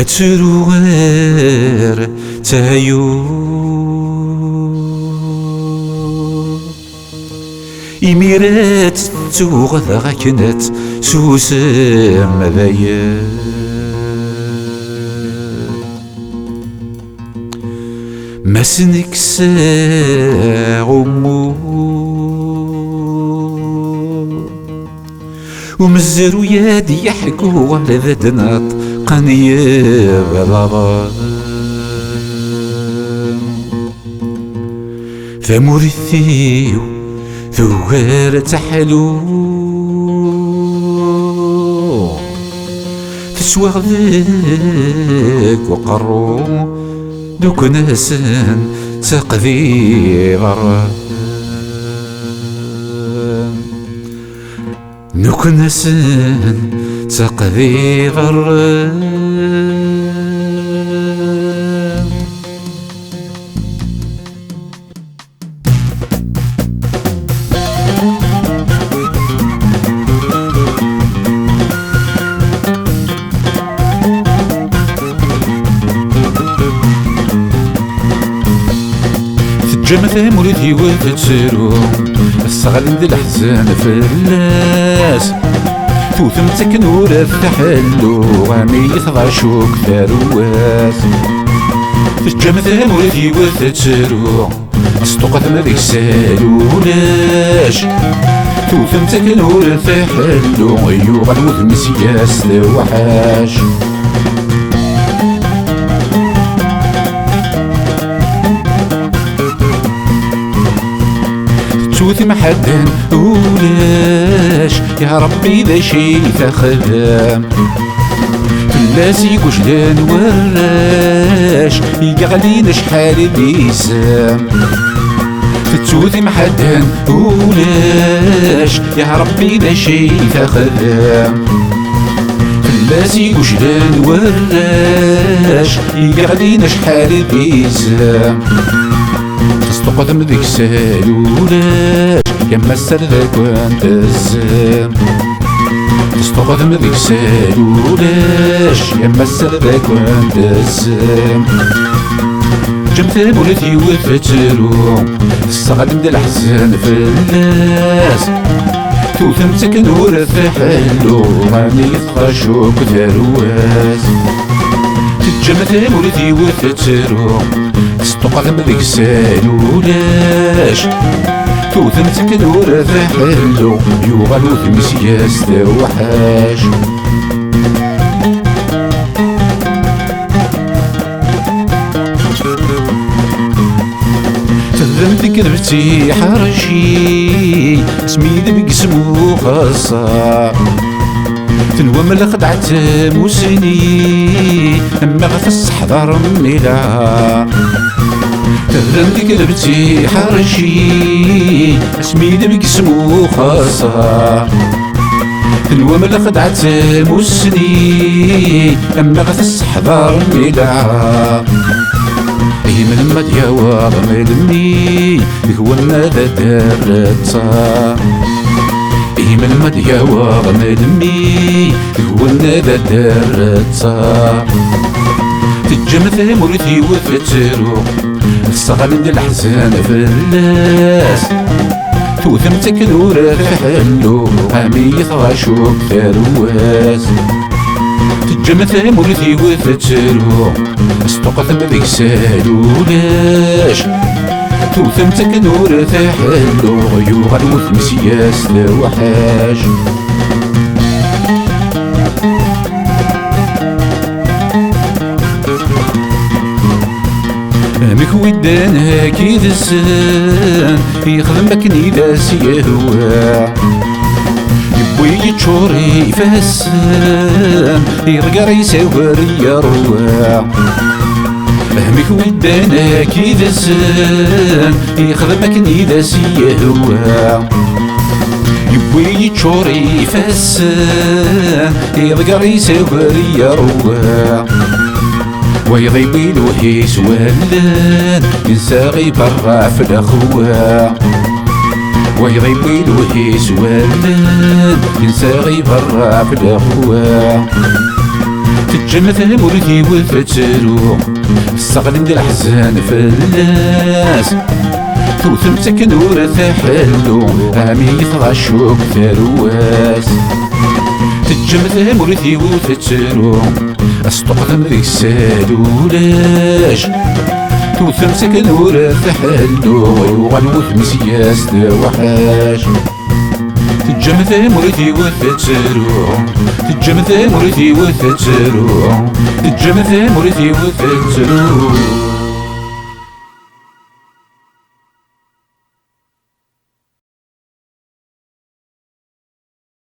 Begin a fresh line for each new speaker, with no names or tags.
أترو غير تايو إميرات توغذ غاكنت سوسم ذايا ما سنكسا غمو ومزرو يادي يحكو على ذا دناط قنية بلغا فمورثيو ثوغير تحلو تسواغ ذيك وقرو دوك ناسن تقذي غرا دوك ناسن تقذي غرا جمثة مولدي وفتسرو الصغر ند الحزن فلاس توثم تكنور التحلو غامي يثغاشوك ثارواس في الجمثة مولدي وفتسرو استوقف ما ذيك سالولاش توثم تكنور التحلو يوغا المذ مسياس لوحاش توثي محدن ولاش يا ربي ذا شي تخدم فلاسي وجدان وراش يقغلين شحال بيسام توثي محدن ولاش يا ربي ذا شي تخدم فلاسي وجدان وراش يقغلين شحال بيسام تستقدم ذيك سالولاش يما السردك وانت الزام تستقدم ذيك سالولاش يما السردك وانت الزام جمت مولتي وفترو الصغد مد الحزن فلاس توثم تكنور تحلو غاني يثغاشوك ثارواس تجمت مولتي وفترو استقدم ذيك سالولاش توثم تكنور تحلو يوغالو تمسياس توحاش تذمتي كذبتي حرشي سميد بقسمو خاصة تنوى من الخدعة موسني اما غفص حضر ميلا تهرمتي كذبتي حرشي سميد بقسمو خاصة تنوى من الخدعة موسني اما غفص حضر ميلا هي من ما دياوغ ملمي هو ما دارتها هي من ما دياوغ ملمي هو ما دارتها تجمث مورثي وفترو الصغر من الحزن فلاس توثم تكنور تحلو عمي يثغاشوك ثارواس تجمث مولتي وفترو استقثم ذيك سالولاش توثم تكنور تحلو غيوغ الموت مسياس لوحاش امك ودان هاكي ذسان يخدم بكني ذا سيهوا يبوي تشوري فهسان يرقر يساور يروى همك ودانا كي ذسان يخدمك نيدا سيهوا يبوي تشوري فهسان يرقر يساور يروى ويضيبي لوحيس ولان ينساغي برا في الاخوة ويضيبي لوحيس ولان ينساغي برا في الاخوة تجمع ثمرتي وتترو الصغل ديال الحزان فلاس توثم سكن ورث حلو عمي يتغشوك ثرواس تجمع ثمرتي وتترو استقدم ذيك السالولاش توثم سكن ورث حلو وغنوث مسياس وحاش تجمع ثمرتي وتترو تجمع ثمرتي وتترو تجمع ثمرتي وتترو